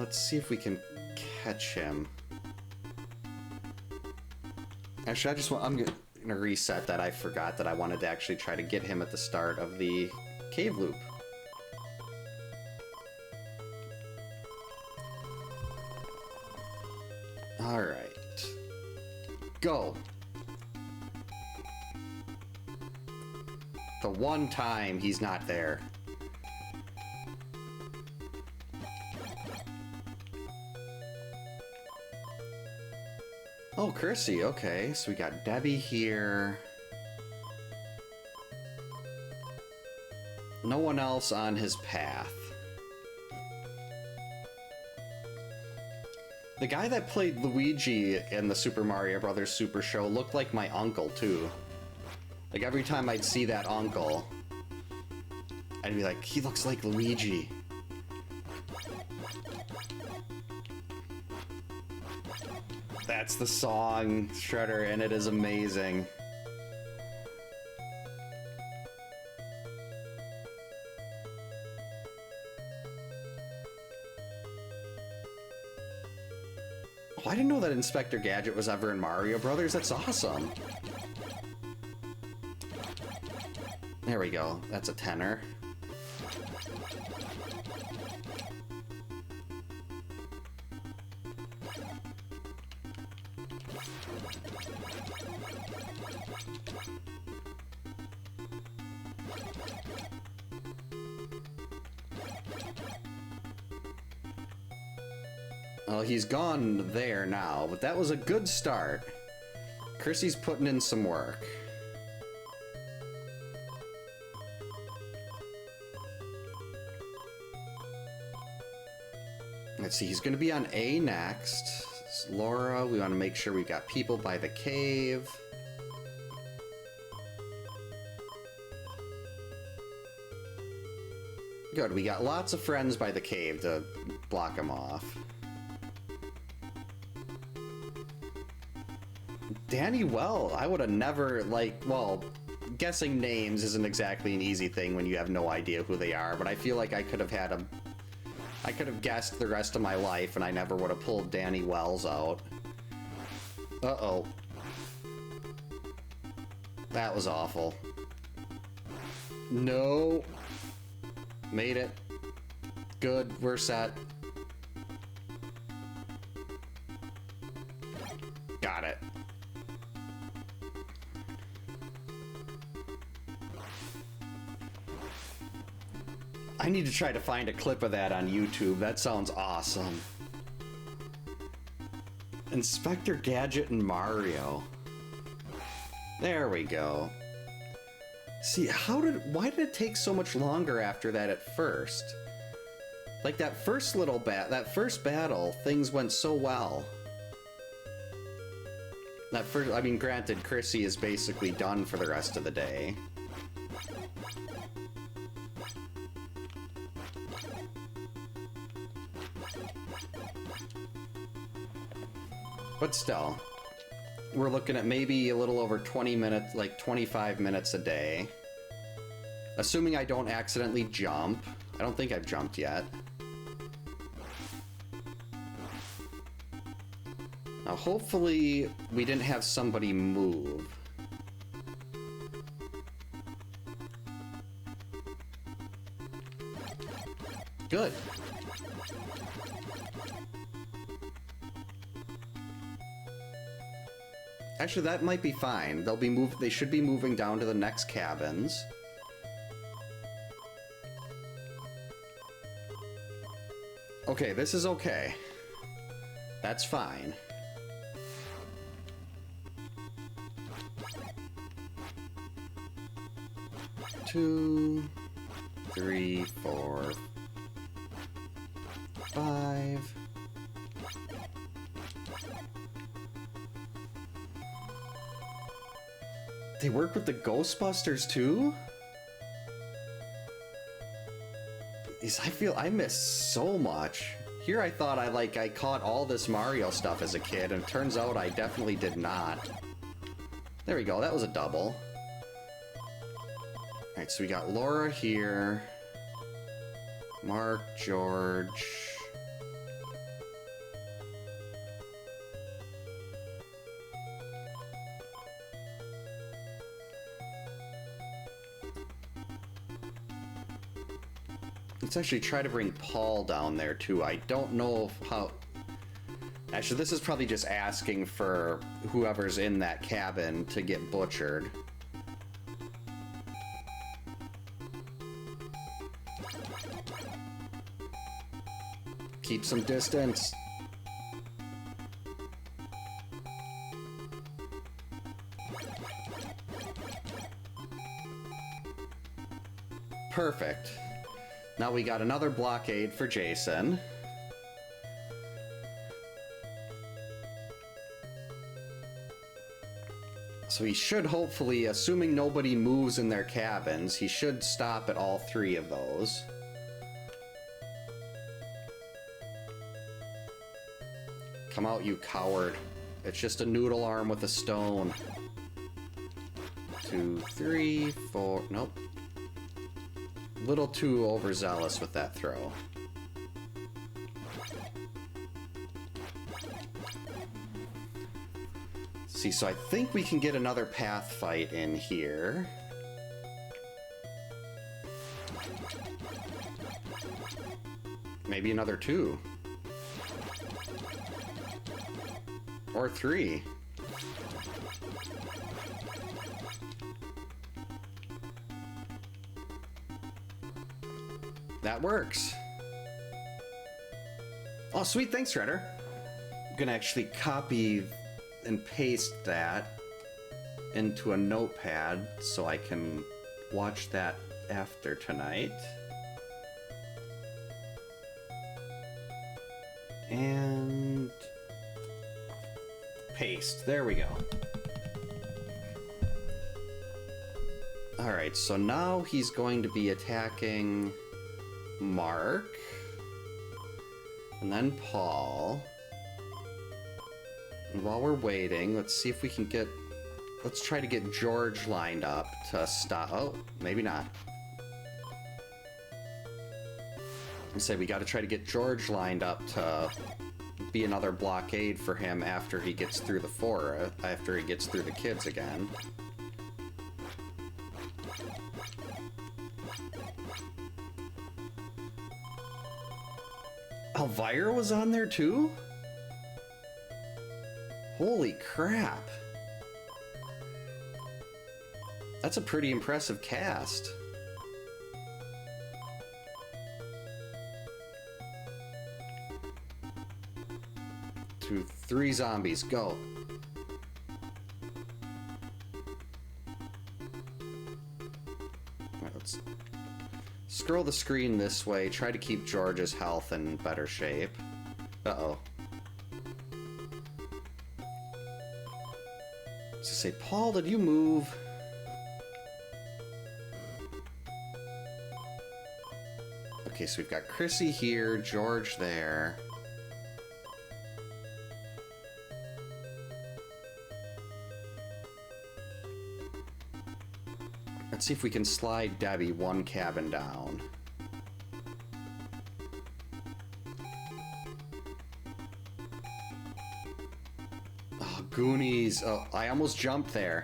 let's see if we can catch him. Actually, I'm gonna reset that. I forgot that I wanted to actually try to get him at the start of the cave loop. Alright. Go! The one time he's not there. Oh, Chrissy, okay. So we got Debbie here. No one else on his path. The guy that played Luigi in the Super Mario Bros. Super Show looked like my uncle, too. Like, every time I'd see that uncle, I'd be like, he looks like Luigi. That's the song, Shredder, and it is amazing. Oh, I didn't know that Inspector Gadget was ever in Mario Brothers. That's awesome. There we go. That's a tenner. Well, he's gone there now, but that was a good start. Chrissy's putting in some work. Let's see, he's going to be on A next. It's Laura, we want to make sure we got people by the cave. Good, we got lots of friends by the cave to block him off. Danny Well, I would have never, like, well, guessing names isn't exactly an easy thing when you have no idea who they are, but I feel like I could have guessed the rest of my life and I never would have pulled Danny Wells out. Uh-oh. That was awful. No. Made it. Good, we're set. Got it. I need to try to find a clip of that on YouTube. That sounds awesome. Inspector Gadget and Mario. There we go. See, why did it take so much longer after that at first? Like that first battle, things went so well. I mean, granted, Chrissy is basically done for the rest of the day. But still, we're looking at maybe a little over 20 minutes, like 25 minutes a day. Assuming I don't accidentally jump. I don't think I've jumped yet. Now, hopefully, we didn't have somebody move. Good. Actually, that might be fine. They should be moving down to the next cabins. Okay, this is okay. That's fine. Two, 3, 4, 5. They work with the Ghostbusters too? I missed so much. Here I thought I caught all this Mario stuff as a kid, and it turns out I definitely did not. There we go, that was a double. Alright, so we got Laura here. Mark, George. Let's actually try to bring Paul down there, too. I don't know how... Actually, this is probably just asking for whoever's in that cabin to get butchered. Keep some distance. Perfect. Now we got another blockade for Jason. So he should hopefully, assuming nobody moves in their cabins, he should stop at all 3 of those. Come out, you coward. It's just a noodle arm with a stone. 2, 3, 4... Nope. Little too overzealous with that throw. See, so I think we can get another path fight in here. Maybe another 2. Or 3. That works. Oh, sweet. Thanks, Shredder. I'm gonna actually copy and paste that into a notepad so I can watch that after tonight. And paste. There we go. Alright, so now he's going to be attacking Mark, and then Paul. And while we're waiting, let's see if we can get... Let's try to get George lined up to stop... Oh, maybe not. I say we gotta try to get George lined up to be another blockade for him after he gets through the forest, after he gets through the kids again. Elvira was on there too? Holy crap. That's a pretty impressive cast. Two, 3 zombies, go. Alright, let's scroll the screen this way, try to keep George's health in better shape. Uh-oh. So say, Paul, did you move? Okay, so we've got Chrissy here, George there. Let's see if we can slide Debbie 1 cabin down. Oh, Goonies. Oh, I almost jumped there.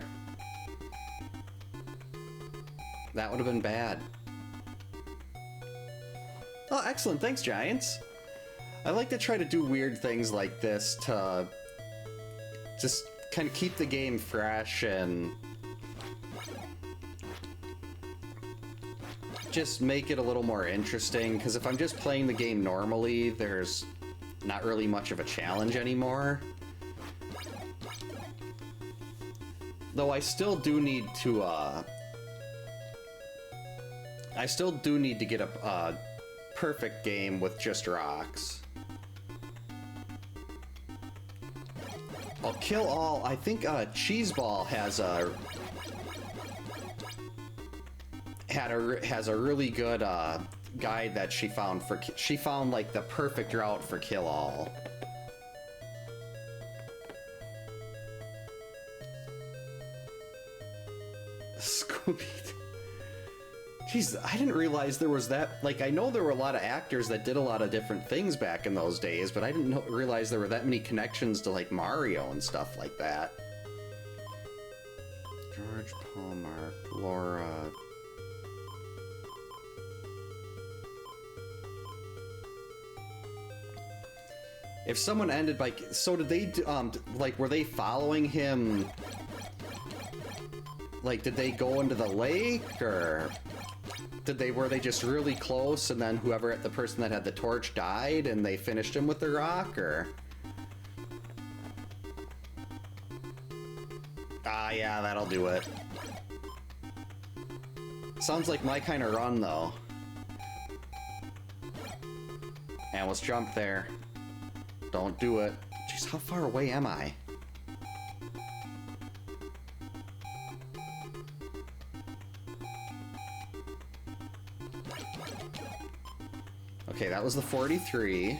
That would have been bad. Oh, excellent. Thanks, Giants. I like to try to do weird things like this to just kind of keep the game fresh and just make it a little more interesting, because if I'm just playing the game normally, there's not really much of a challenge anymore. Though I still do need to, get a perfect game with just rocks. I'll kill all. I think Cheeseball has a really good guide that she found for. She found like the perfect route for kill all. Scooby. Jeez, I didn't realize there was that. Like, I know there were a lot of actors that did a lot of different things back in those days, but I didn't realize there were that many connections to, like, Mario and stuff like that. George, Paul, Mark, Laura. If someone ended by... So did they, like, were they following him? Like, did they go into the lake, or... were they just really close, and then the person that had the torch died, and they finished him with the rock, or... Ah, yeah, that'll do it. Sounds like my kind of run, though. And let's jump there. Don't do it. Jeez, how far away am I? Okay, that was the 43.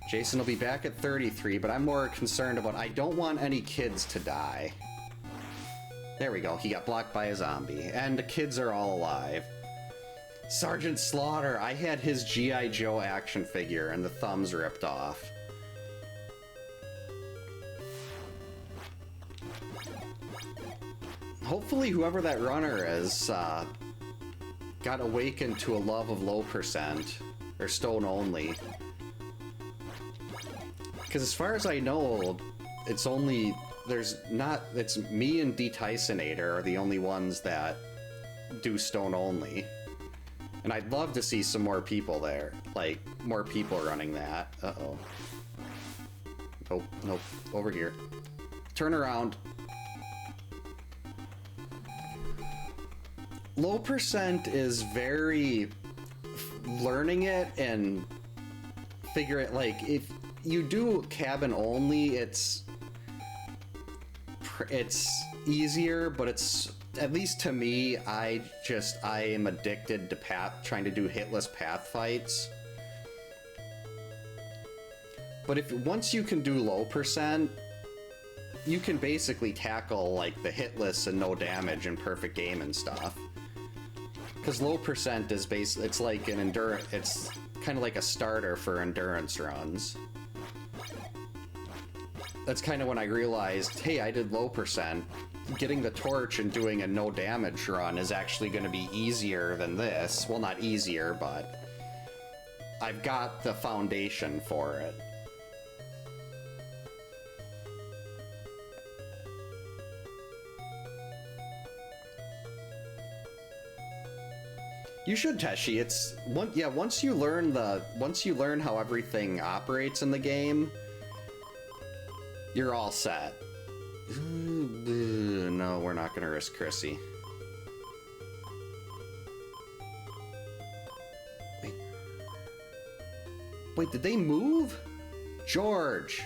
Jason will be back at 33, but I'm more concerned about... I don't want any kids to die. There we go. He got blocked by a zombie. And the kids are all alive. Sergeant Slaughter! I had his G.I. Joe action figure, and the thumbs ripped off. Hopefully whoever that runner is, got awakened to a love of low percent, or stone only. Because as far as I know, it's only... it's me and D-Tysonator are the only ones that do stone only. And I'd love to see some more people there. Like, more people running that. Uh-oh. Nope, nope. Over here. Turn around. Low percent is very... learning it and figure it, like, if you do cabin only, it's easier, but it's, at least to me, I am addicted to trying to do hitless path fights. But once you can do low percent, you can basically tackle like the hitless and no damage and perfect game and stuff. Because low percent is it's like an endurance, it's kind of like a starter for endurance runs. That's kind of when I realized, hey, I did low percent. Getting the torch and doing a no damage run is actually going to be easier than this. Well, not easier, but I've got the foundation for it. You should, Teshi. It's once you learn how everything operates in the game, you're all set. No, we're not gonna risk Chrissy. Wait, did they move? George!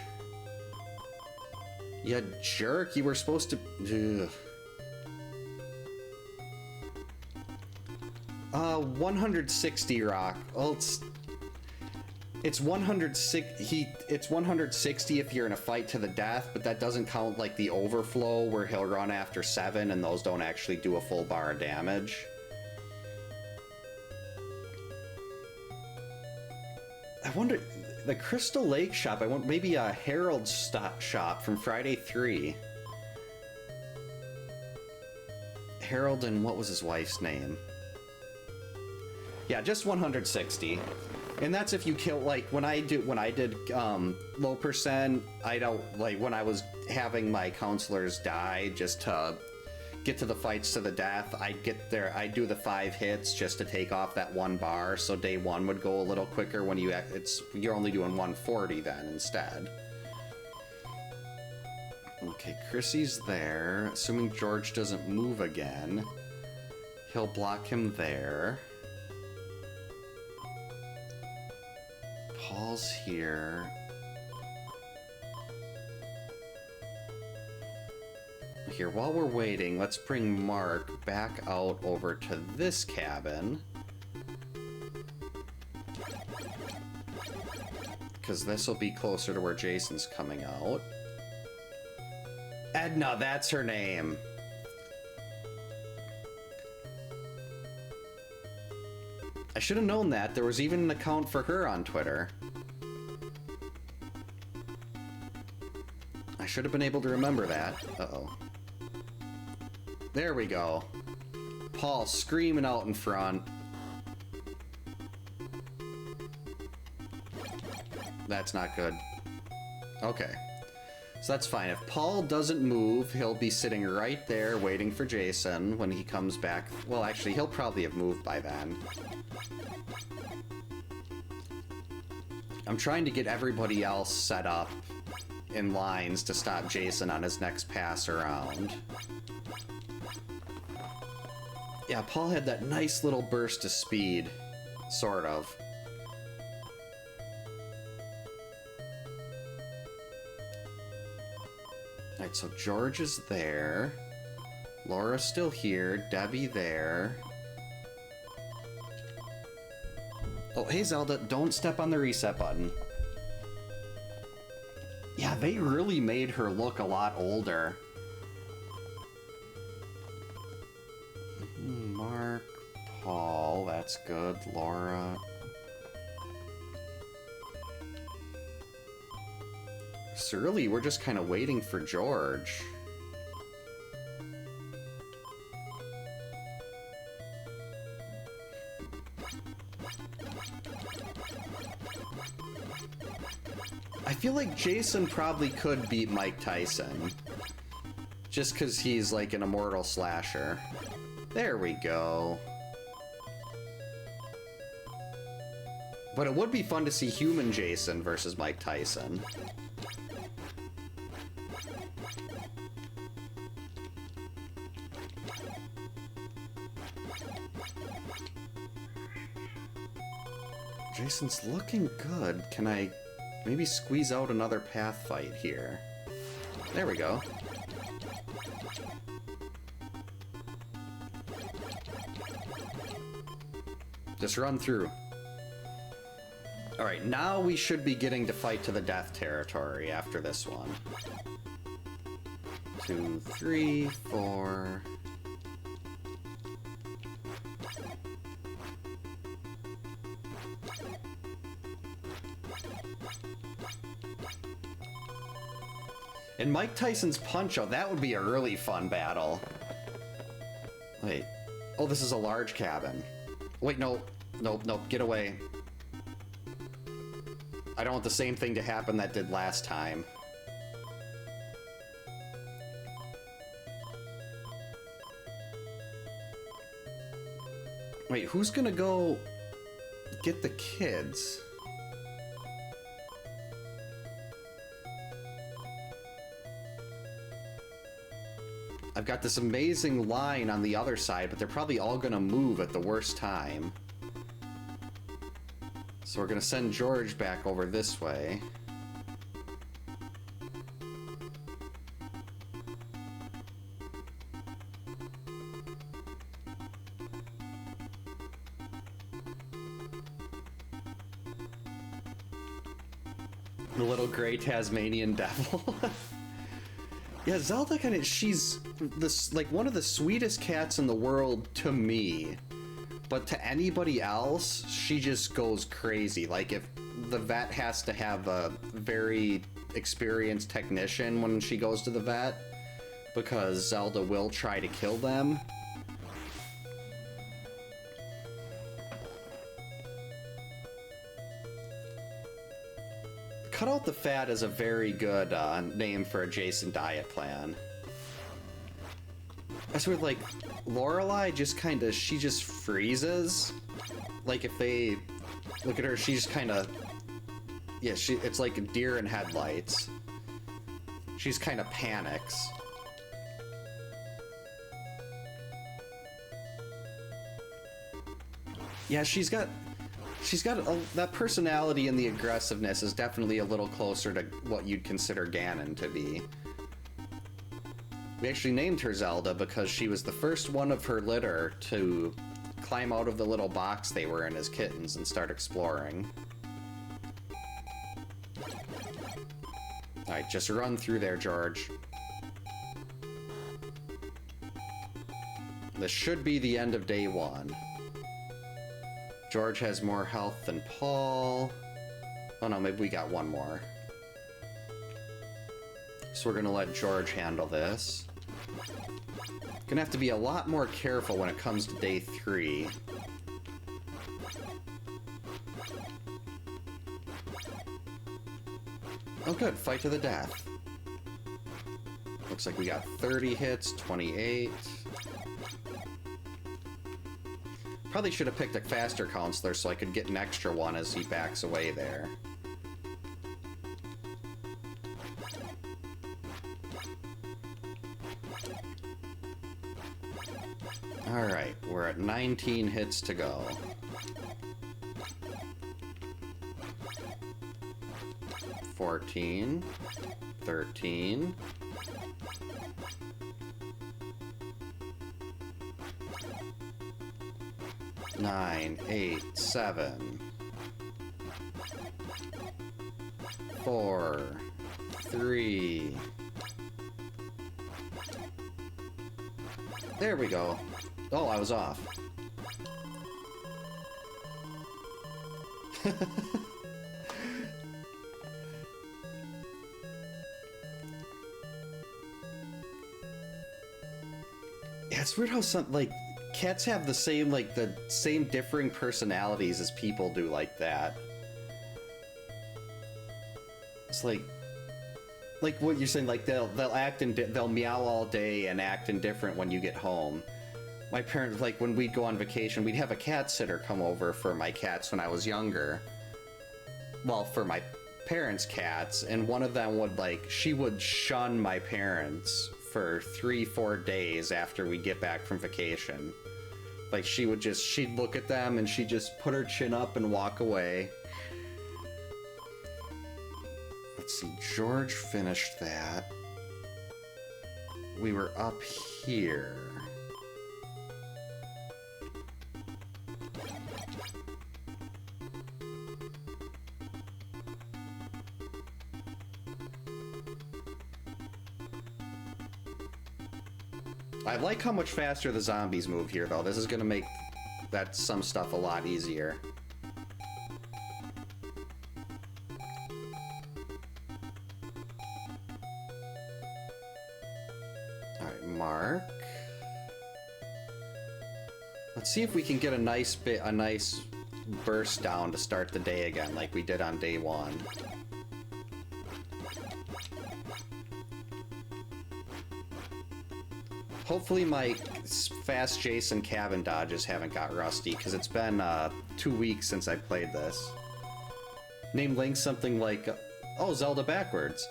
You jerk, you were supposed to... Ugh. 160 rock. Well, it's 160. It's 160 if you're in a fight to the death, but that doesn't count like the overflow where he'll run after 7, and those don't actually do a full bar of damage. I wonder, the Crystal Lake shop. I want maybe a Harold shop from Friday 3. Harold, and what was his wife's name? Yeah, just 160. And that's if you kill, like, when I did low percent, I don't, like, when I was having my counselors die just to get to the fights to the death, I'd get there, I'd do the 5 hits just to take off that 1 bar, so day 1 would go a little quicker when you're only doing 140 then instead. Okay, Chrissy's there, assuming George doesn't move again. He'll block him there. Paul's here. Here, while we're waiting, let's bring Mark back out over to this cabin. Because this will be closer to where Jason's coming out. Edna, that's her name. I should have known that. There was even an account for her on Twitter. I should have been able to remember that. Uh-oh. There we go. Paul screaming out in front. That's not good. Okay. So that's fine. If Paul doesn't move, he'll be sitting right there waiting for Jason when he comes back. Well, actually, he'll probably have moved by then. I'm trying to get everybody else set up in lines to stop Jason on his next pass around. Yeah, Paul had that nice little burst of speed, sort of. Alright, so George is there. Laura's still here. Debbie there. Oh, hey Zelda, don't step on the reset button. Yeah, they really made her look a lot older. Mark, Paul, that's good. Laura. So really, we're just kind of waiting for George. I feel like Jason probably could beat Mike Tyson. Just because he's like an immortal slasher. There we go. But it would be fun to see human Jason versus Mike Tyson. Jason's looking good. Can I maybe squeeze out another path fight here? There we go. Just run through. Alright, now we should be getting to fight to the death territory after this one. 2, 3, 4... And Mike Tyson's Punch-Out, that would be a really fun battle. Wait. Oh, this is a large cabin. Wait, no. Nope, nope, get away. I don't want the same thing to happen that did last time. Wait, who's gonna go get the kids? I've got this amazing line on the other side, but they're probably all gonna move at the worst time. So we're gonna send George back over this way. The little gray Tasmanian devil. Yeah, Zelda she's this like one of the sweetest cats in the world to me. But to anybody else, she just goes crazy. Like if the vet has to have a very experienced technician when she goes to the vet, because Zelda will try to kill them. Cut Out the Fat is a very good name for a Jason diet plan. I swear, like, Lorelei just kind of, she just freezes. Like, if they look at her, she just kind of, yeah, it's like a deer in headlights. She's kind of panics. Yeah, she's got that personality, and the aggressiveness is definitely a little closer to what you'd consider Ganon to be. We actually named her Zelda because she was the first one of her litter to climb out of the little box they were in as kittens and start exploring. Alright, just run through there, George. This should be the end of day one. George has more health than Paul. Oh no, maybe we got one more. So we're gonna let George handle this. Gonna have to be a lot more careful when it comes to day 3. Oh good, fight to the death. Looks like we got 30 hits, 28. Probably should have picked a faster counselor so I could get an extra one as he backs away there. Alright, we're at 19 hits to go. 14, 13, 9, 8, 7, 4, 3. There we go. Oh, I was off. Yeah, it's weird how some, like, cats have the same, like, the same differing personalities as people do like that. It's like what you're saying, like, they'll act and they'll meow all day and act indifferent when you get home. My parents, like, when we'd go on vacation, we'd have a cat sitter come over for my cats when I was younger. Well, for my parents' cats, and one of them would, like, she would shun my parents for 3-4 days after we get back from vacation. Like, she'd look at them and she'd just put her chin up and walk away. Let's see, George finished that. We were up here. I like how much faster the zombies move here, though. This is gonna make some stuff a lot easier. Alright, Mark. Let's see if we can get a nice burst down to start the day again, like we did on day 1. Hopefully my fast Jason cabin dodges haven't got rusty, because it's been 2 weeks since I played this. Name Link something like, oh, Zelda backwards.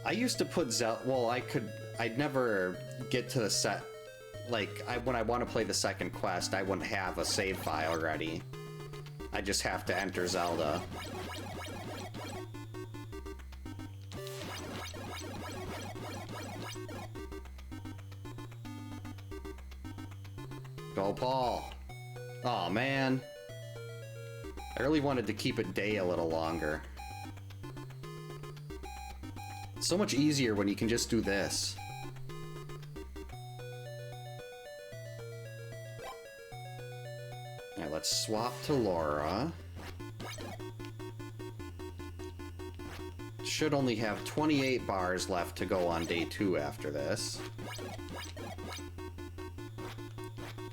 I used to put well, I'd never get to the set, like, when I want to play the second quest, I wouldn't have a save file ready. I just have to enter Zelda. Go, Paul. Aw, man. I really wanted to keep it day a little longer. It's so much easier when you can just do this. Alright, let's swap to Laura. Should only have 28 bars left to go on day 2 after this.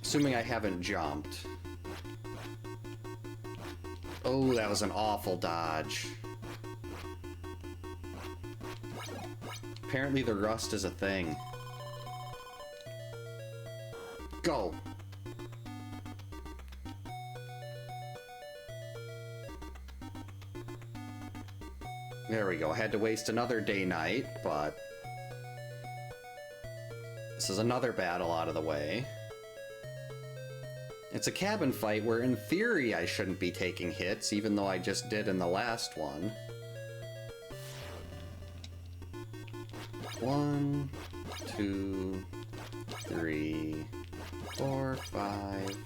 Assuming I haven't jumped. Oh, that was an awful dodge. Apparently the rust is a thing. Go! There we go. I had to waste another day-night, but this is another battle out of the way. It's a cabin fight where, in theory, I shouldn't be taking hits, even though I just did in the last one. 1, 2, 3, 4, 5.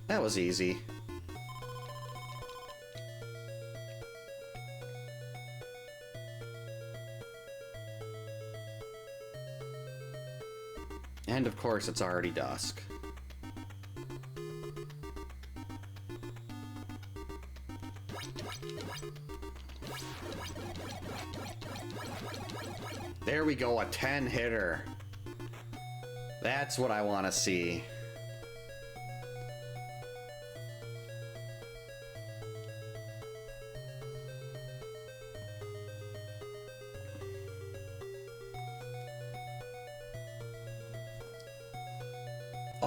That was easy. And of course, it's already dusk. There we go, a 10-hitter. That's what I want to see.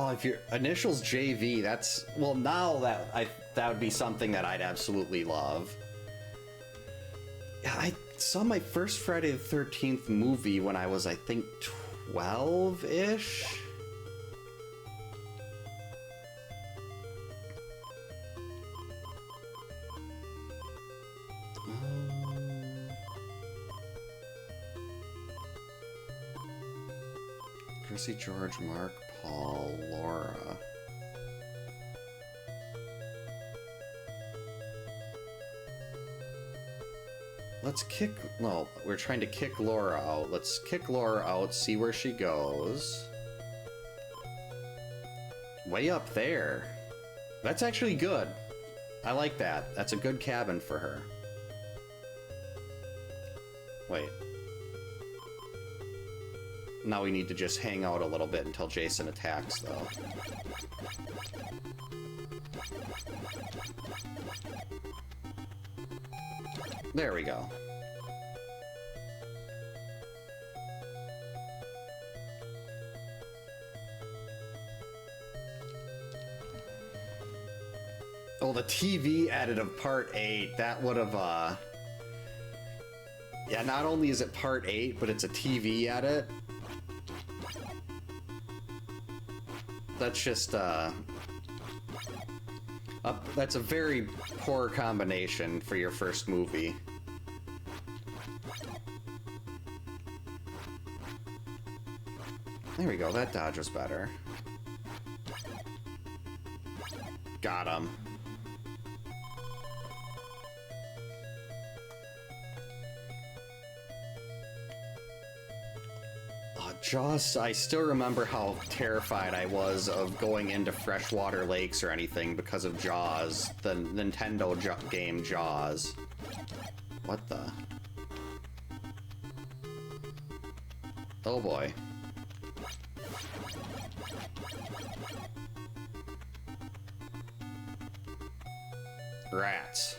Oh, if your initials JV, that's... Well, now that would be something that I'd absolutely love. Yeah, I saw my first Friday the 13th movie when I was, I think, 12-ish? Chrissy, George, Mark, Paul, Laura. Let's kick... No, we're trying to kick Laura out. Let's kick Laura out, see where she goes. Way up there. That's actually good. I like that. That's a good cabin for her. Wait. Now we need to just hang out a little bit until Jason attacks, though. There we go. Oh, the TV edit of Part 8, that would have, yeah, not only is it Part 8, but it's a TV edit. That's just, that's a very poor combination for your first movie. There we go, that dodge was better. Got him. Jaws, I still remember how terrified I was of going into freshwater lakes or anything because of Jaws, the Nintendo game Jaws. What the? Oh boy. Rats.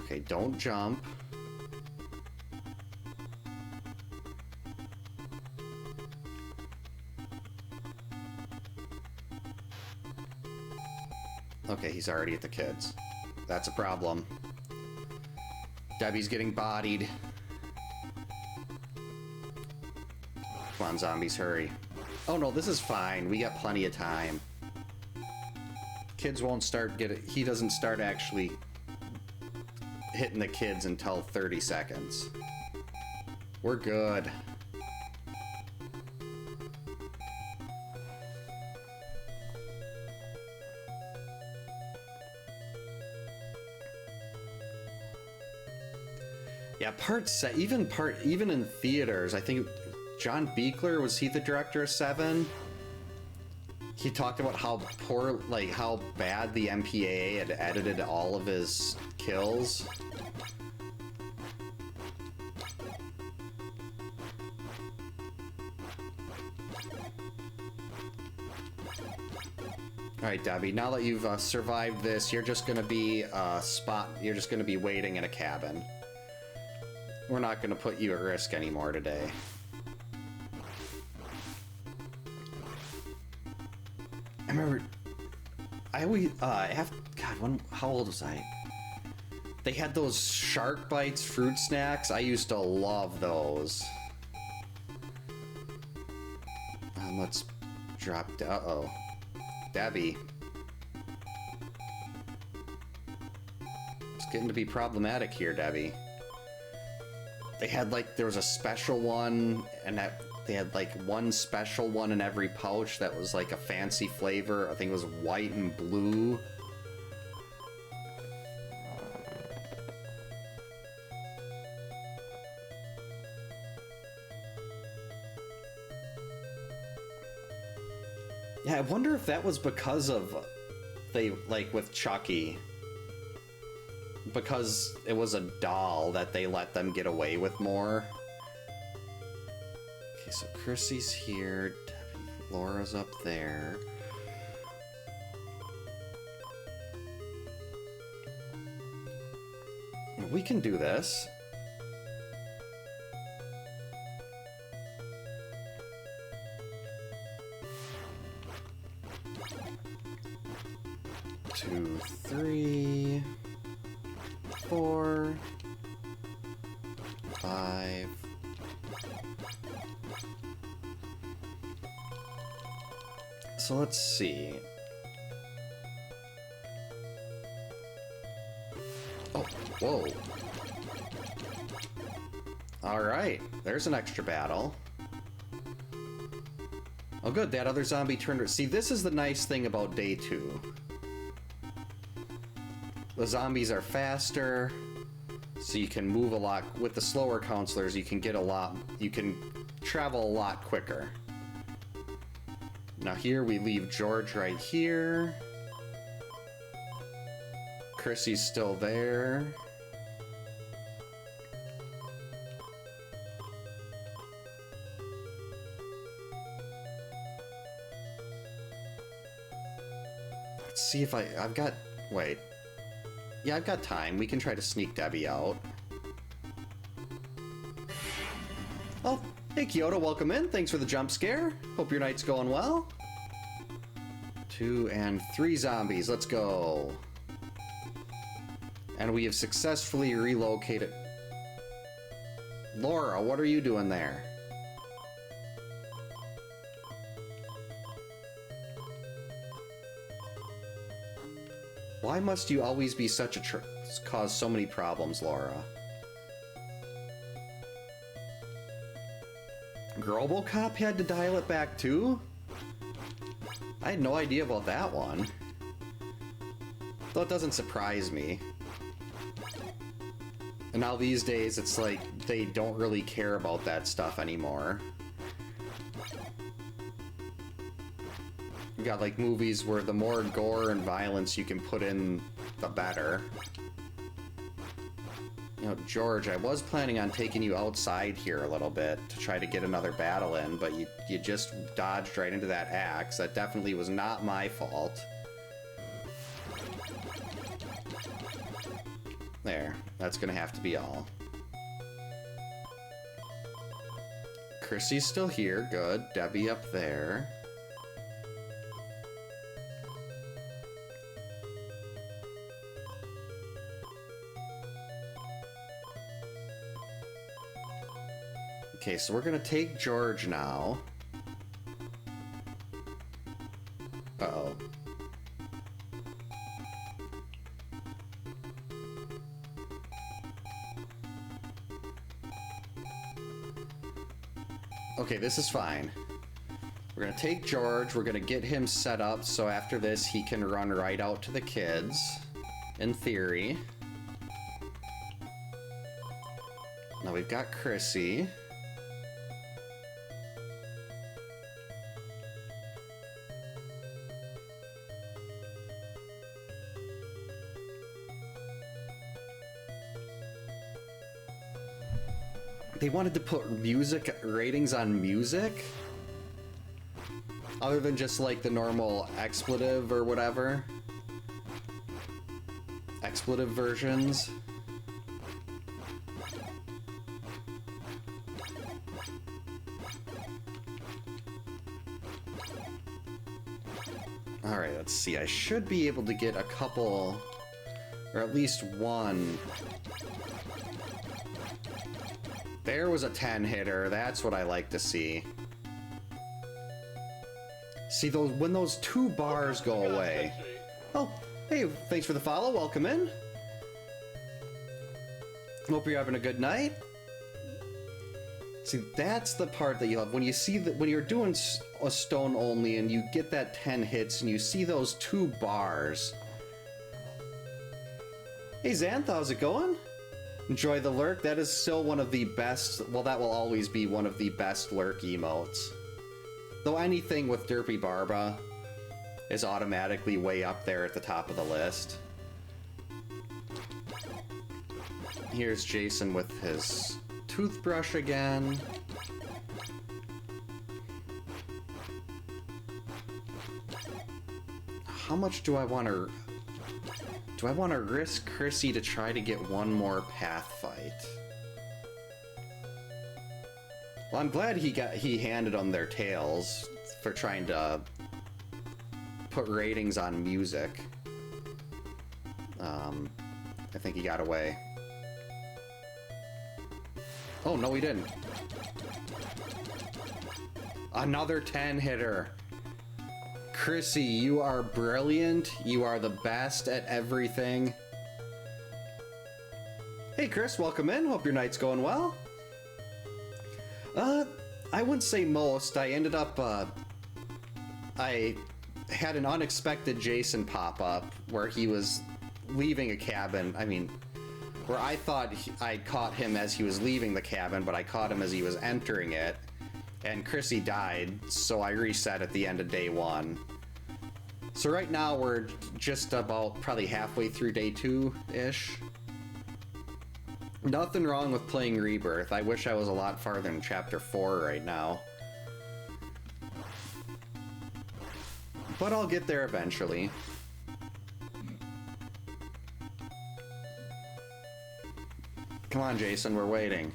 Okay, don't jump. Okay, he's already at the kids. That's a problem. Debbie's getting bodied. Come on, zombies, hurry. Oh no, this is fine. We got plenty of time. Kids won't start getting... He doesn't start actually hitting the kids until 30 seconds. We're good. Yeah, even in theaters, I think John Buechler, was he the director of 7? He talked about how poor, like, how bad the MPAA had edited all of his kills. Alright, Debbie, now that you've survived this, you're just gonna be you're just gonna be waiting in a cabin. We're not gonna put you at risk anymore today. I remember, how old was I? They had those Shark Bites fruit snacks. I used to love those. Let's drop down. Uh-oh. Debbie. It's getting to be problematic here, Debbie. They had, like, there was a special one, and they had, like, one special one in every pouch that was, like, a fancy flavor. I think it was white and blue. Yeah, I wonder if that was because of, like, with Chucky. Because it was a doll that they let them get away with more. Okay, so Chrissy's here. Laura's up there. We can do this. 2, 3, 4, 5. So let's see. Oh, whoa. Alright, there's an extra battle. Oh good, that other zombie turned... See, this is the nice thing about day 2. The zombies are faster, so you can move a lot. With the slower counselors, you can get a lot... You can travel a lot quicker. Now here we leave George right here. Chrissy's still there. Let's see if I've got... Wait. Yeah, I've got time. We can try to sneak Debbie out. Oh, hey Kyoto, welcome in. Thanks for the jump scare. Hope your night's going well. 2 and 3 zombies. Let's go. And we have successfully relocated... Laura, what are you doing there? Why must you always be such a cause so many problems, Laura? Grobocop had to dial it back too? I had no idea about that one. Though it doesn't surprise me. And now these days, it's like, they don't really care about that stuff anymore. You got like movies where the more gore and violence you can put in, the better. You know, George, I was planning on taking you outside here a little bit to try to get another battle in, but you just dodged right into that axe. That definitely was not my fault. There, that's gonna have to be all. Chrissy's still here, good. Debbie up there. Okay, so we're gonna take George now. Uh-oh. Okay, this is fine. We're gonna take George, we're gonna get him set up so after this he can run right out to the kids, in theory. Now we've got Chrissy. They wanted to put music ratings on music? Other than just like the normal expletive or whatever? Expletive versions? Alright, let's see. I should be able to get a couple, or at least one. There was a 10-hitter. That's what I like to see. See, those when those 2 bars go away. Oh, hey, thanks for the follow. Welcome in. Hope you're having a good night. See, that's the part that you love. When you see that, when you're doing a stone only and you get that 10 hits and you see those 2 bars. Hey, Xanth, how's it going? Enjoy the lurk. That is still one of the best, well, that will always be one of the best lurk emotes. Though anything with Derpy Barba is automatically way up there at the top of the list. Here's Jason with his toothbrush again. How much do I want to... Do I want to risk Chrissy to try to get one more path fight? Well, I'm glad he handed them their tails for trying to put ratings on music. I think he got away. Oh, no, he didn't. Another 10-hitter. Chrissy, you are brilliant. You are the best at everything. Hey, Chris, welcome in. Hope your night's going well. I wouldn't say most. I ended up, I had an unexpected Jason pop up where he was leaving a cabin. I mean, where I thought I caught him as he was leaving the cabin, but I caught him as he was entering it. And Chrissy died, so I reset at the end of day 1. So right now we're just about probably halfway through day 2-ish. Nothing wrong with playing Rebirth. I wish I was a lot farther in chapter 4 right now. But I'll get there eventually. Come on, Jason, we're waiting.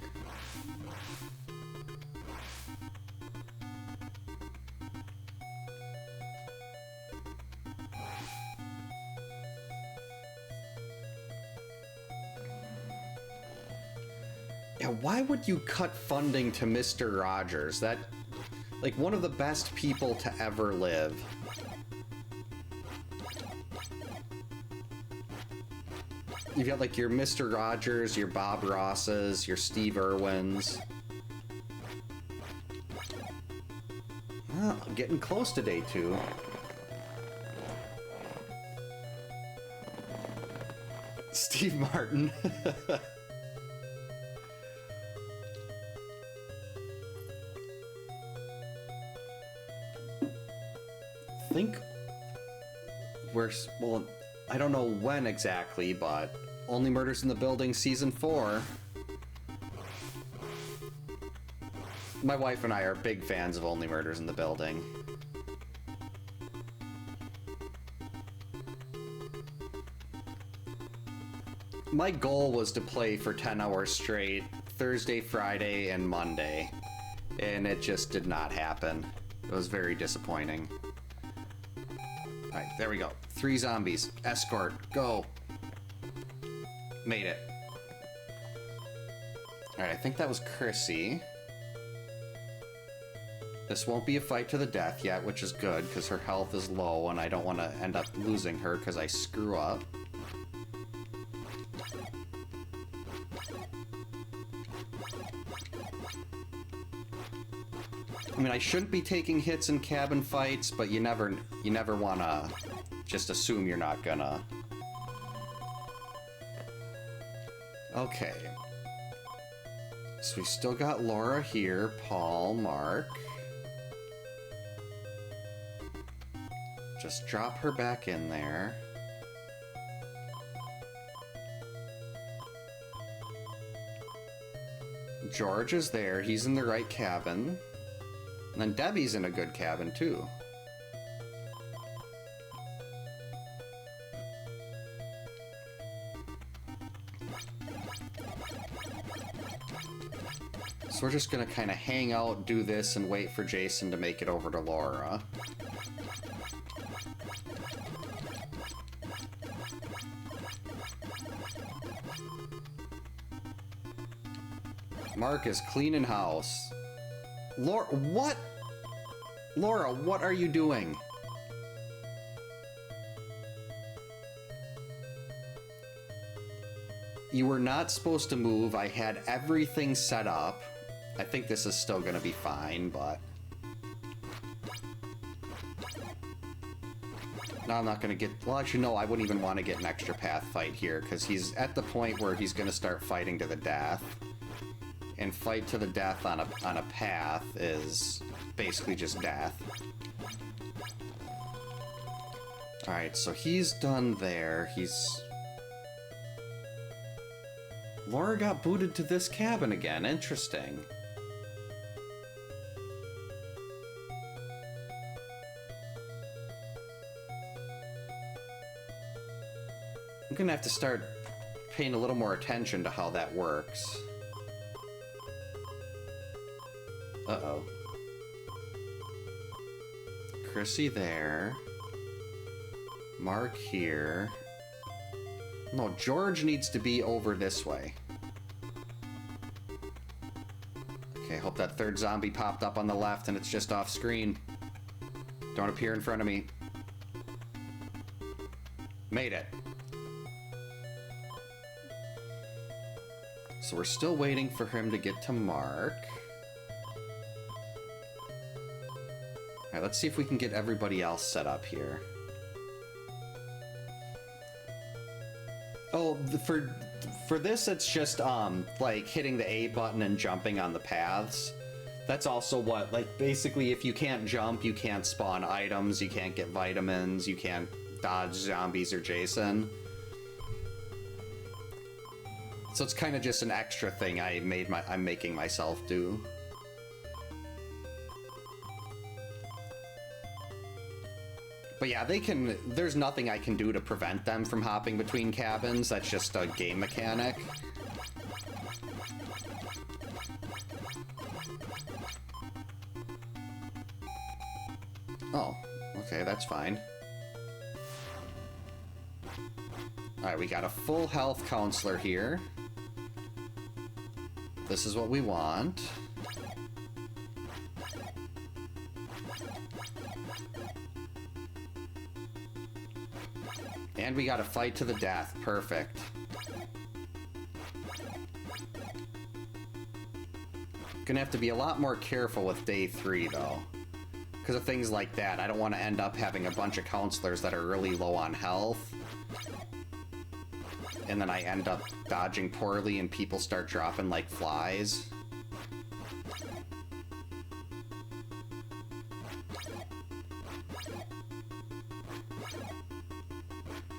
Yeah, why would you cut funding to Mr. Rogers? That, like, one of the best people to ever live. You've got, like, your Mr. Rogers, your Bob Rosses, your Steve Irwins. Well, I'm getting close to day 2. Steve Martin. I think we're, well, I don't know when exactly, but Only Murders in the Building Season 4. My wife and I are big fans of Only Murders in the Building. My goal was to play for 10 hours straight, Thursday, Friday, and Monday, and it just did not happen. It was very disappointing. Alright, there we go. 3 zombies. Escort. Go. Made it. Alright, I think that was Chrissy. This won't be a fight to the death yet, which is good, because her health is low, and I don't want to end up losing her because I screw up. I mean, I shouldn't be taking hits in cabin fights, but you never want to just assume you're not gonna. Okay. So we still got Laura here, Paul, Mark. Just drop her back in there. George is there, he's in the right cabin. And then Debbie's in a good cabin, too. So we're just gonna kind of hang out, do this, and wait for Jason to make it over to Laura. Mark is cleaning house. Laura, what? Laura, what are you doing? You were not supposed to move. I had everything set up. I think this is still gonna be fine, but... No, I'm not gonna get... Well, actually, no, I wouldn't even want to get an extra path fight here, because he's at the point where he's gonna start fighting to the death. And fight to the death on a path is basically just death. Alright, so he's done there. He's... Laura got booted to this cabin again. Interesting. I'm gonna have to start paying a little more attention to how that works. Uh-oh. Chrissy there. Mark here. No, George needs to be over this way. Okay, hope that third zombie popped up on the left and it's just off screen. Don't appear in front of me. Made it. So we're still waiting for him to get to Mark. Alright, let's see if we can get everybody else set up here. Oh, for this, it's just, like, hitting the A button and jumping on the paths. That's also what, like, basically, if you can't jump, you can't spawn items, you can't get vitamins, you can't dodge zombies or Jason. So it's kind of just an extra thing I'm making myself do. But yeah, there's nothing I can do to prevent them from hopping between cabins. That's just a game mechanic. Oh, okay, that's fine. Alright, we got a full health counselor here. This is what we want. And we got a fight to the death. Perfect. Gonna have to be a lot more careful with day 3, though. Because of things like that. I don't want to end up having a bunch of counselors that are really low on health. And then I end up dodging poorly and people start dropping like flies.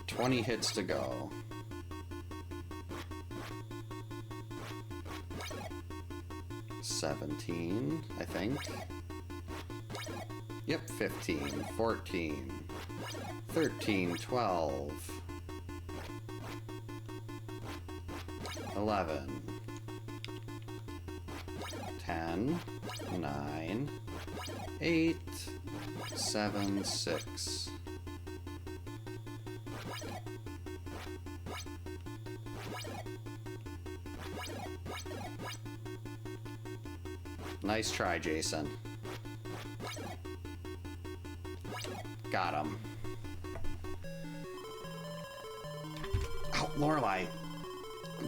$20 hits to go. $17, I think. Yep, 15, 14, 13, 12, 11, 10, 9, 8, 7, 6. Nice try, Jason. Got him. Oh, Lorelei.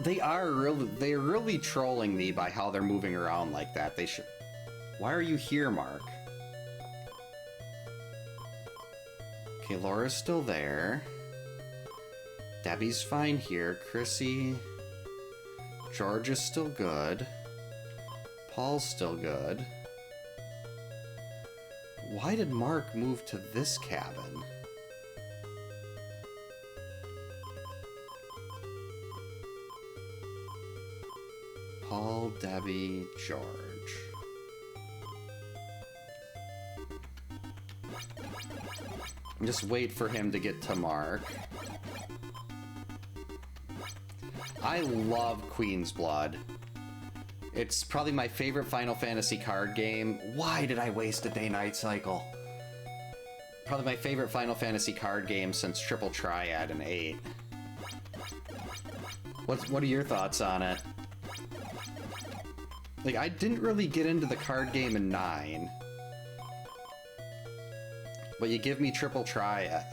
They're really trolling me by how they're moving around like that. They should... Why are you here, Mark? Okay, Laura's still there. Debbie's fine here. Chrissy... George is still good. Paul's still good. Why did Mark move to this cabin? Paul, Debbie, George. Just wait for him to get to Mark. I love Queen's Blood. It's probably my favorite Final Fantasy card game. Why did I waste a day-night cycle? Probably my favorite Final Fantasy card game since Triple Triad in 8. What are your thoughts on it? Like, I didn't really get into the card game in 9. But you give me Triple Triad,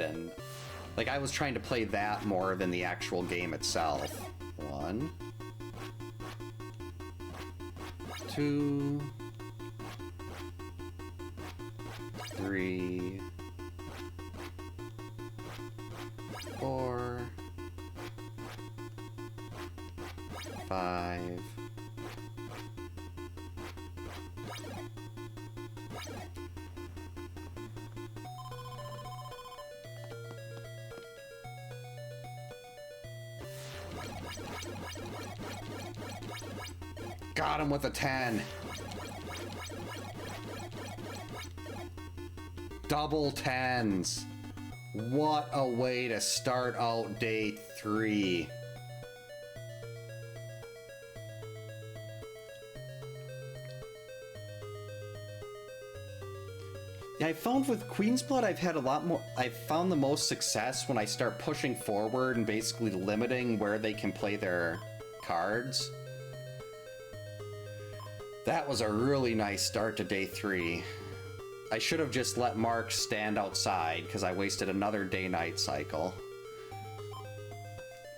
and... Like, I was trying to play that more than the actual game itself. 1... 2, 3, 4, 5, 'Got him with a 10. Double 10s. What a way to start out day 3. Yeah, I found with Queen's Blood, I've had a lot more. I've found the most success when I start pushing forward and basically limiting where they can play their cards. That was a really nice start to day 3. I should have just let Mark stand outside because I wasted another day-night cycle.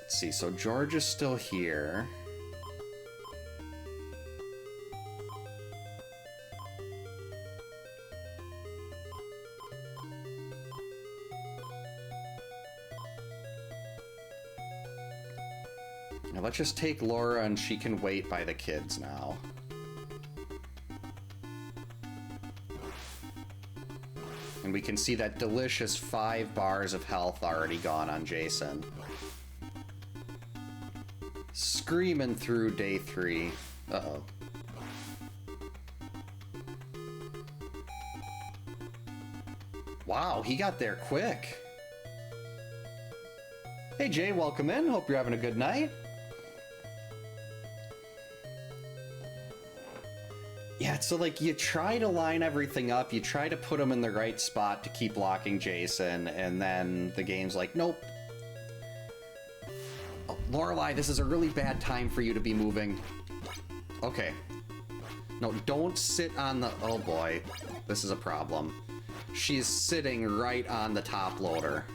Let's see, so George is still here. Now let's just take Laura and she can wait by the kids now. And we can see that delicious 5 bars of health already gone on Jason. Screaming through day 3. Uh-oh. Wow, he got there quick. Hey Jay, welcome in. Hope you're having a good night. Yeah, so like you try to line everything up, you try to put them in the right spot to keep blocking Jason, and then the game's like, nope. Oh, Lorelei, this is a really bad time for you to be moving. Okay. No, don't sit on the... Oh boy, this is a problem. She's sitting right on the top loader.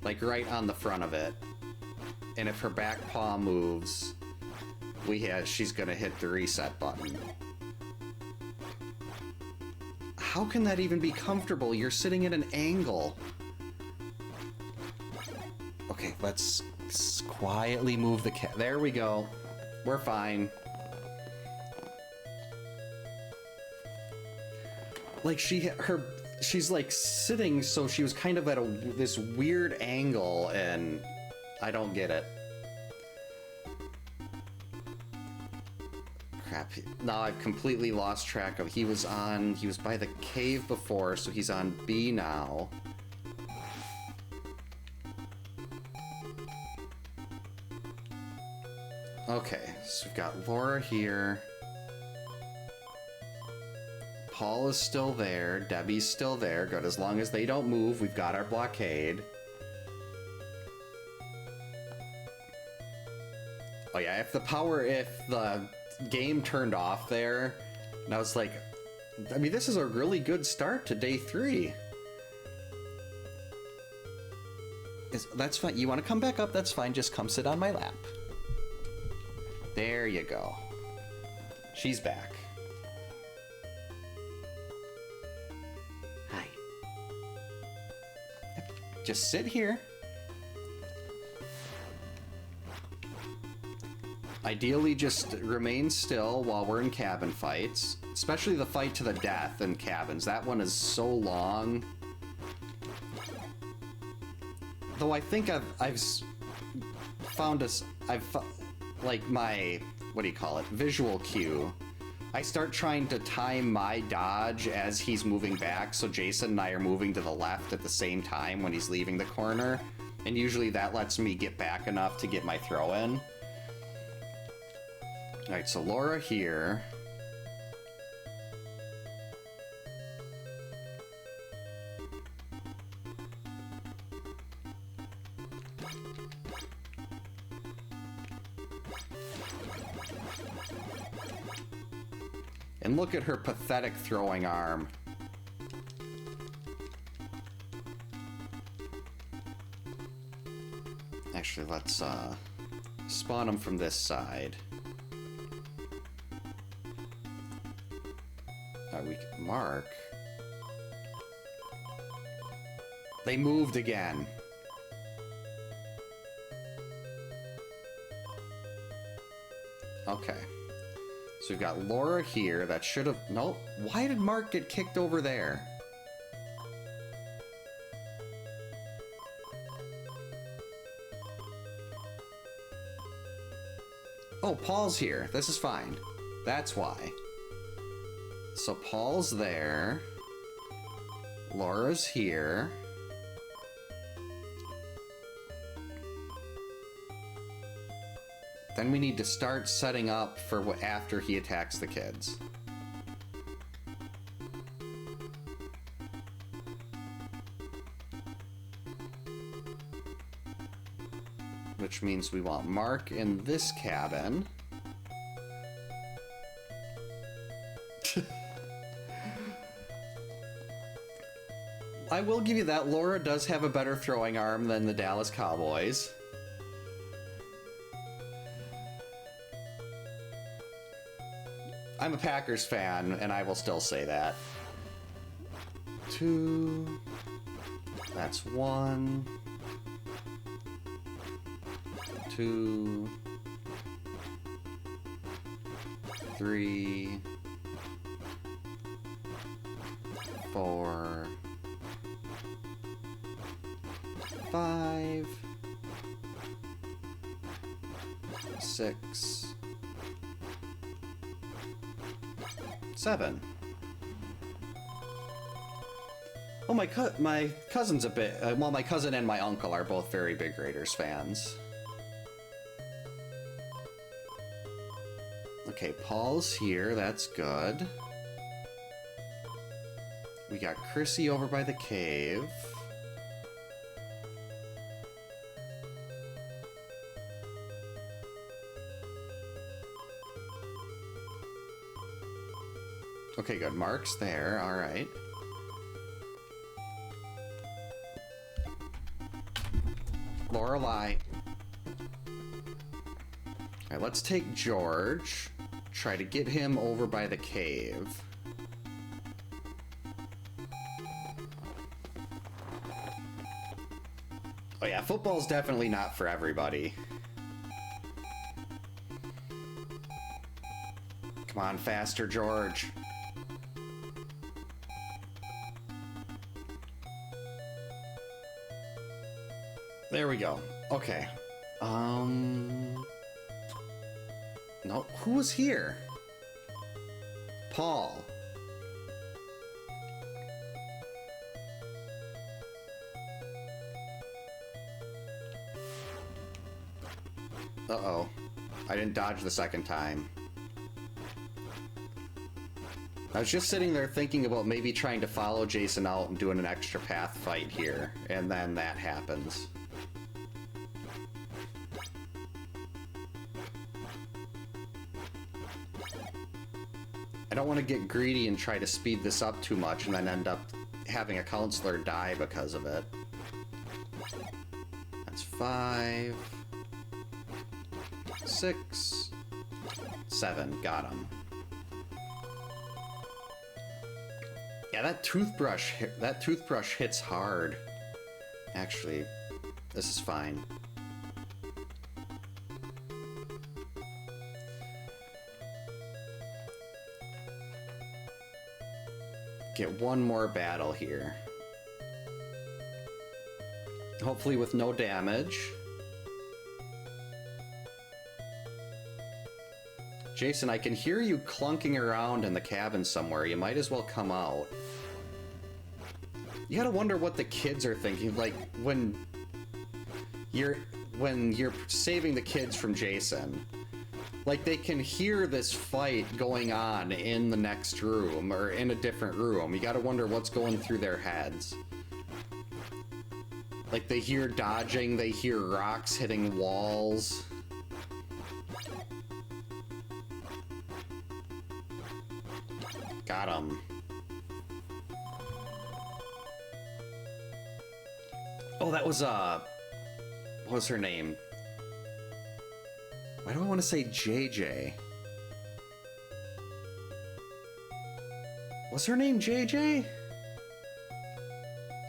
Like right on the front of it. And if her back paw moves, she's gonna hit the reset button. How can that even be comfortable? You're sitting at an angle. Okay, let's quietly move the cat. There we go. We're fine. Like she's like sitting, so she was kind of at this weird angle, and I don't get it. Crap, now I've completely lost track of... He was by the cave before, so he's on B now. Okay, so we've got Laura here. Paul is still there, Debbie's still there. Good, as long as they don't move, we've got our blockade. Oh yeah, if the game turned off there, and I was like, I mean, this is a really good start to day 3. That's fine. You want to come back up? That's fine. Just come sit on my lap. There you go. She's back. Hi. Just sit here. Ideally, just remain still while we're in cabin fights. Especially the fight to the death in cabins. That one is so long. Though I think I've found like my, what do you call it, visual cue. I start trying to time my dodge as he's moving back, so Jason and I are moving to the left at the same time when he's leaving the corner. And usually that lets me get back enough to get my throw in. Alright, so Laura here. And look at her pathetic throwing arm. Actually, let's spawn them from this side. Mark. They moved again. Okay. So we've got Laura here. That should have... Nope. Why did Mark get kicked over there? Oh, Paul's here. This is fine. That's why. So Paul's there. Laura's here. Then we need to start setting up for what after he attacks the kids. which means we want Mark in this cabin. I will give you that. Laura does have a better throwing arm than the Dallas Cowboys. I'm a Packers fan, and I will still say that. 2. That's 1. 2. 3. 4. 5. 6. 7. Oh, my cousin's a bit... well, my cousin and my uncle are both very big Raiders fans. Okay, Paul's here. That's good. We got Chrissy over by the cave. Okay, good. Mark's there. All right. Lorelai. All right, let's take George. Try to get him over by the cave. Oh yeah, football's definitely not for everybody. Come on, faster, George. There we go. Okay. No, who was here? Paul. Uh-oh. I didn't dodge the second time. I was just sitting there thinking about maybe trying to follow Jason out and doing an extra path fight here, and then that happens. I don't want to get greedy and try to speed this up too much and then end up having a counselor die because of it. That's 5, 6, 7. Got him. Yeah, that toothbrush hits hard. Actually, this is fine. Get one more battle here. Hopefully with no damage. Jason, I can hear you clunking around in the cabin somewhere. You might as well come out. You gotta wonder what the kids are thinking, like when you're saving the kids from Jason. Like, they can hear this fight going on in the next room, or in a different room. You gotta wonder what's going through their heads. Like, they hear dodging, they hear rocks hitting walls. Got him. Oh, that was, what was her name? Why do I want to say JJ? Was her name JJ?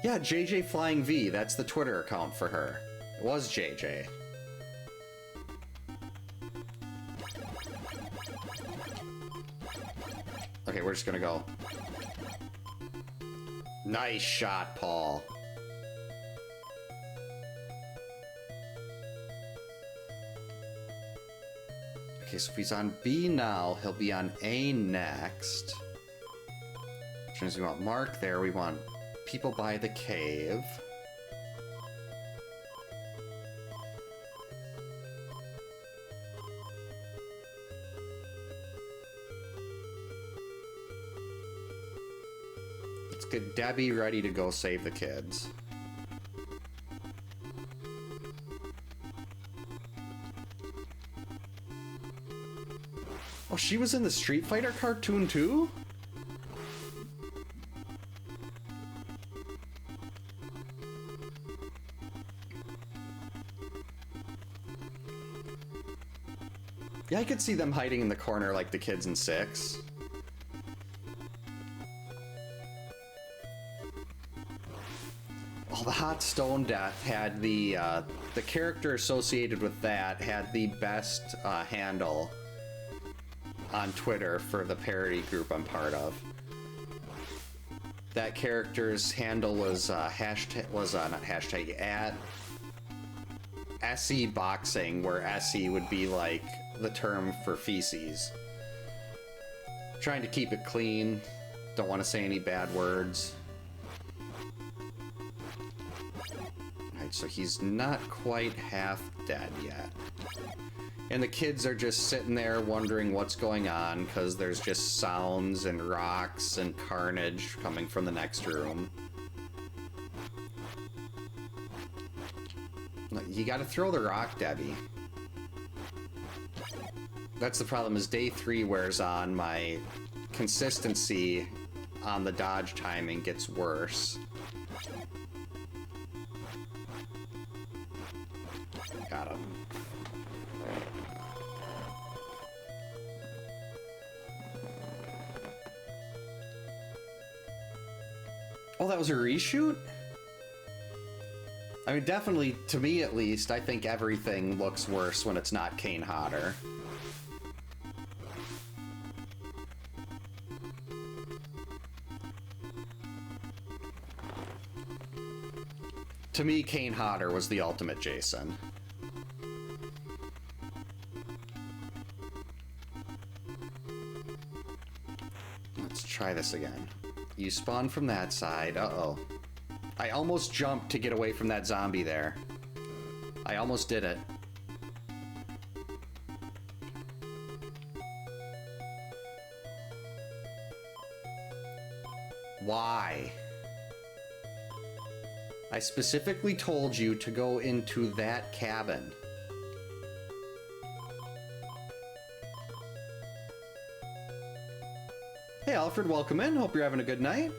Yeah, JJ Flying V. That's the Twitter account for her. It was JJ. Okay, we're just gonna go. Nice shot, Paul. Okay, so if he's on B now, he'll be on A next. Which means we want Mark there, we want people by the cave. Let's get Debbie ready to go save the kids. Oh, she was in the Street Fighter cartoon too? Yeah, I could see them hiding in the corner like the kids in 6. Well, the Hot Stone Death had the character associated with that had the best handle on Twitter for the parody group I'm part of. That character's handle was not hashtag at SE Boxing, where SE would be like the term for feces. Trying to keep it clean. Don't want to say any bad words. Alright, so he's not quite half dead yet. And the kids are just sitting there wondering what's going on, because there's just sounds and rocks and carnage coming from the next room. You gotta throw the rock, Debbie. That's the problem, is day 3 wears on, my consistency on the dodge timing gets worse. Got him. Oh, that was a reshoot? I mean, definitely, to me at least, I think everything looks worse when it's not Kane Hodder. To me, Kane Hodder was the ultimate Jason. Let's try this again. You spawn from that side. Uh-oh. I almost jumped to get away from that zombie there. I almost did it. Why? I specifically told you to go into that cabin. Hey Alfred, welcome in. Hope you're having a good night.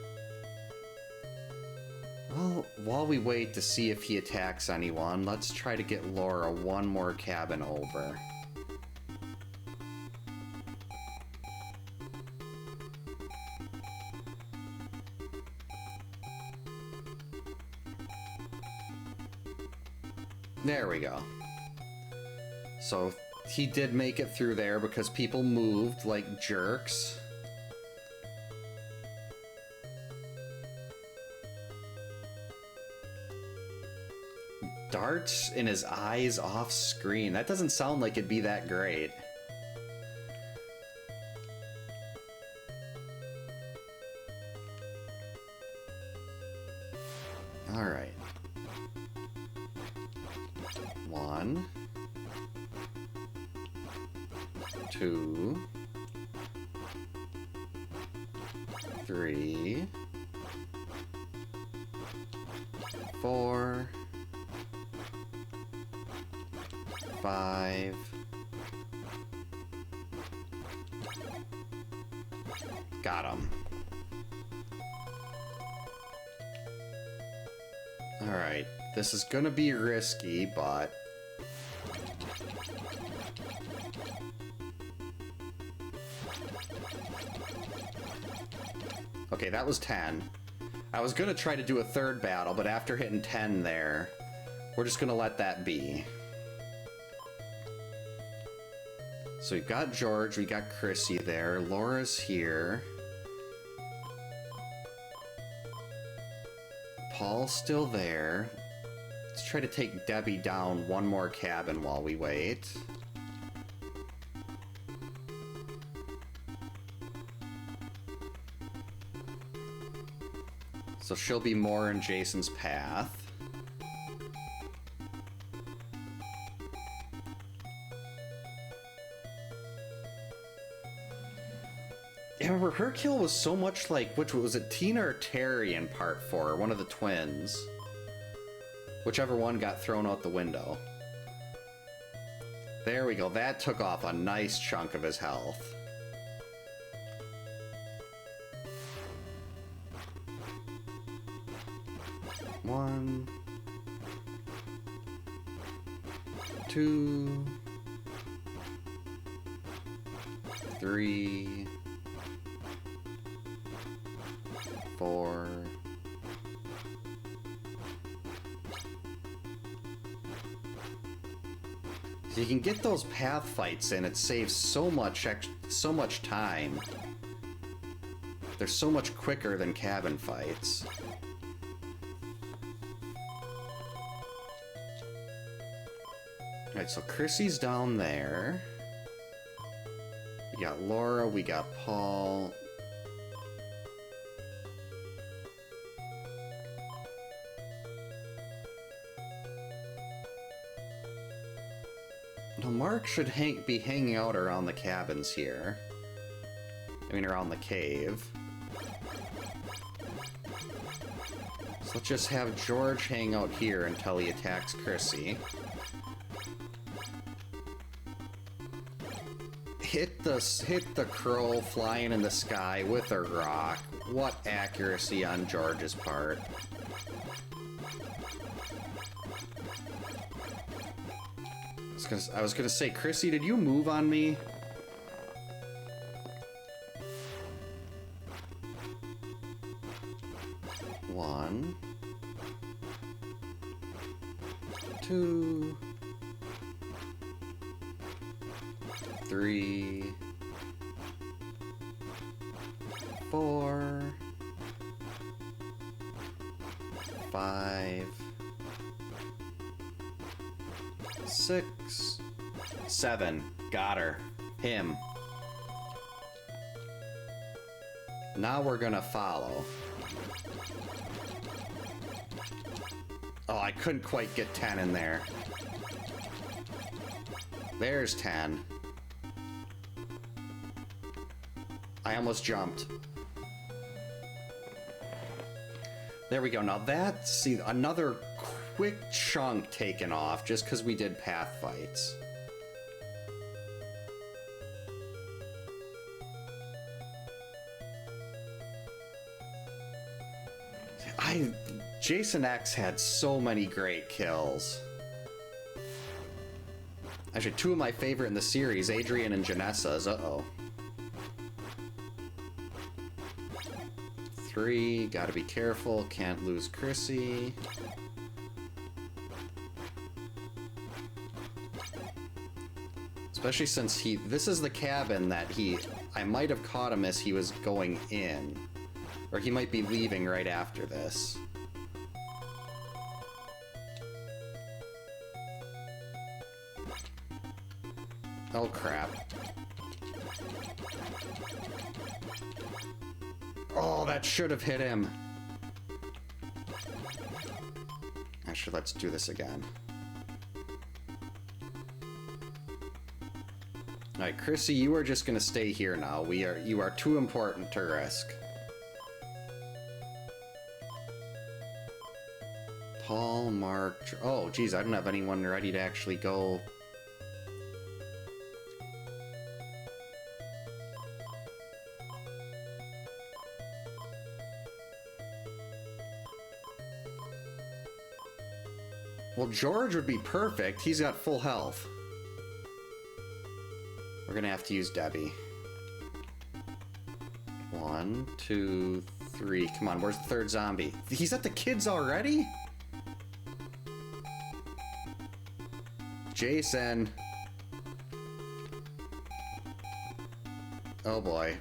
Well, while we wait to see if he attacks anyone, let's try to get Laura one more cabin over. There we go. So he did make it through there because people moved like jerks. Darts in his eyes off screen. That doesn't sound like it'd be that great. All right. 1, 2, 3, 4, 5. Got him. All right, this is gonna be risky, but okay, that was 10. I was gonna try to do a third battle, but after hitting 10 there, we're just gonna let that be. So we've got George, we got Chrissy there, Laura's here. Paul's still there. Let's try to take Debbie down one more cabin while we wait. So she'll be more in Jason's path. Yeah, I remember her kill was so much like, which was it, Tina or Terry in part 4, one of the twins. Whichever one got thrown out the window. There we go, that took off a nice chunk of his health. 1, 2, 3, 4. If you can get those path fights in, it saves so much time. They're so much quicker than cabin fights. Alright, so Chrissy's down there. We got Laura, we got Paul. Now Mark should be hanging out around the cabins here. I mean, around the cave. So let's just have George hang out here until he attacks Chrissy. Hit the crow flying in the sky with a rock. What accuracy on George's part. I was gonna say, Chrissy, did you move on me? One, 2, 3, 4, 5, 6, 7. Got her. Him. Now we're gonna follow. Oh, I couldn't quite get 10 in there. There's 10. I almost jumped. There we go. Now that's, see, another quick chunk taken off just because we did path fights. Jason X had so many great kills. Actually, two of my favorite in the series, Adrian and Janessa's. Uh-oh. 3, gotta be careful, can't lose Chrissy. Especially since this is the cabin that I might have caught him as he was going in. Or he might be leaving right after this. Oh crap. Oh, that should have hit him. Actually, let's do this again. Alright, Chrissy, you are just gonna stay here now. You are too important to risk. Paul, Mark... Oh, geez, I don't have anyone ready to actually go... Well, George would be perfect. He's got full health. We're gonna have to use Debbie. 1, 2, 3. Come on, where's the third zombie? He's at the kids already? Jason. Oh boy.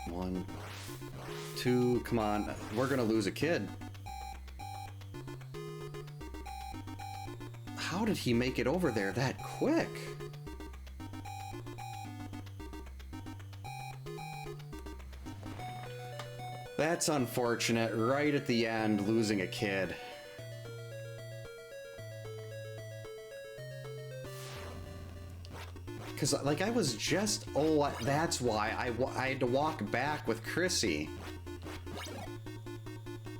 One, 2, come on. We're gonna lose a kid. How did he make it over there that quick? That's unfortunate. Right at the end, losing a kid. Because, like, I was just... Oh, that's why I had to walk back with Chrissy.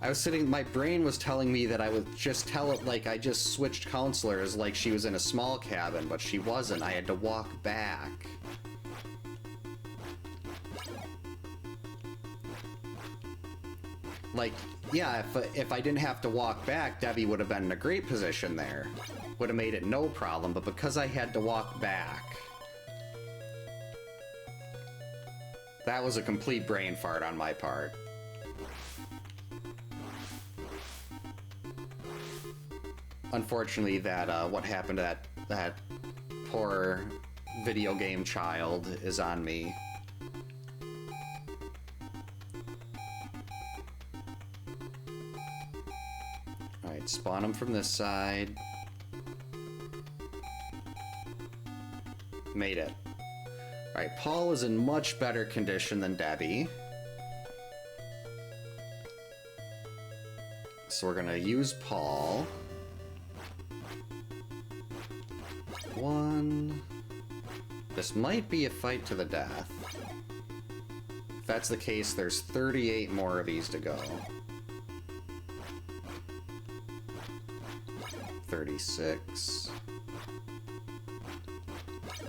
I was sitting... My brain was telling me that I would just tell it, like, I just switched counselors like she was in a small cabin, but she wasn't. I had to walk back. Like, yeah, if I didn't have to walk back, Debbie would have been in a great position there. Would have made it no problem, but because I had to walk back... That was a complete brain fart on my part. Unfortunately, what happened to that poor video game child is on me. Alright, spawn him from this side. Made it. Alright, Paul is in much better condition than Debbie. So we're gonna use Paul. 1. This might be a fight to the death. If that's the case, there's 38 more of these to go. 36.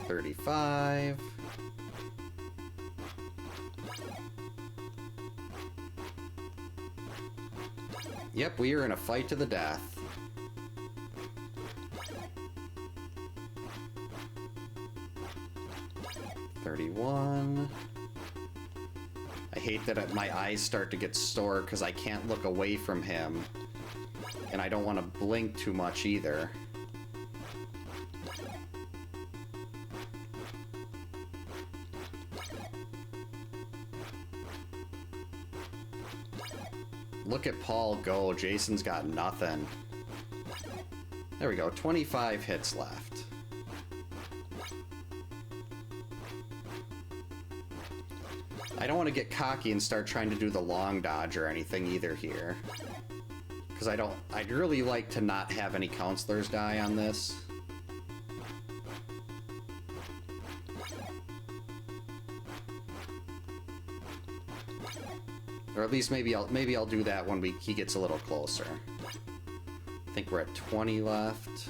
35. Yep, we are in a fight to the death. I hate that my eyes start to get sore because I can't look away from him. And I don't want to blink too much either. Look at Paul go. Jason's got nothing. There we go. 25 hits left. I don't want to get cocky and start trying to do the long dodge or anything either here. Because I'd really like to not have any counselors die on this. Or at least maybe I'll do that when he gets a little closer. I think we're at 20 left.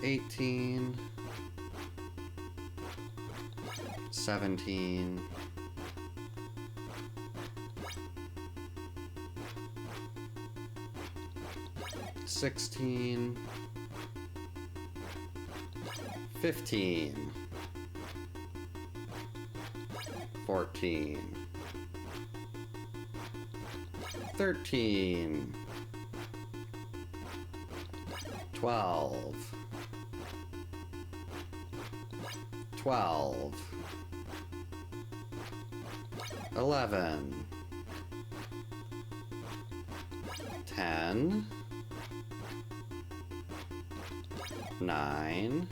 $18. 17. 16. 15. 14. 13. 12. 12. 11. 10. 9.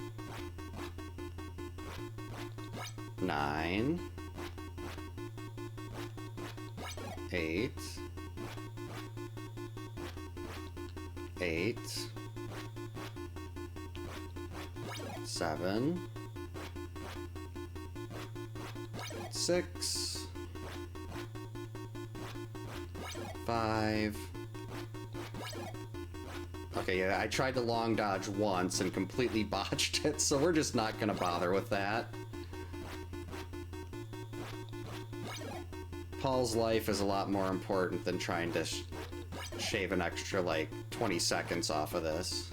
9. 8. 8. 7. 6. 5. Okay, yeah, I tried to long dodge once and completely botched it, so we're just not gonna bother with that. Paul's life is a lot more important than trying to shave an extra, like, 20 seconds off of this.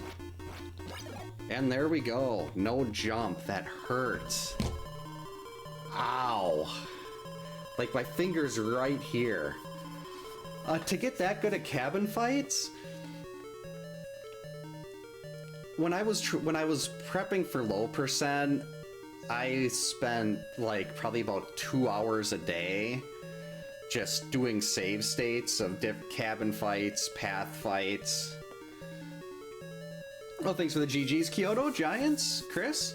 And there we go. No jump. That hurts. Ow. Like, my finger's right here. To get that good at cabin fights... When I was prepping for low percent, I spent, like, probably about 2 hours a day just doing save states of cabin fights, path fights. Well, thanks for the GGs, Kyoto, Giants, Chris.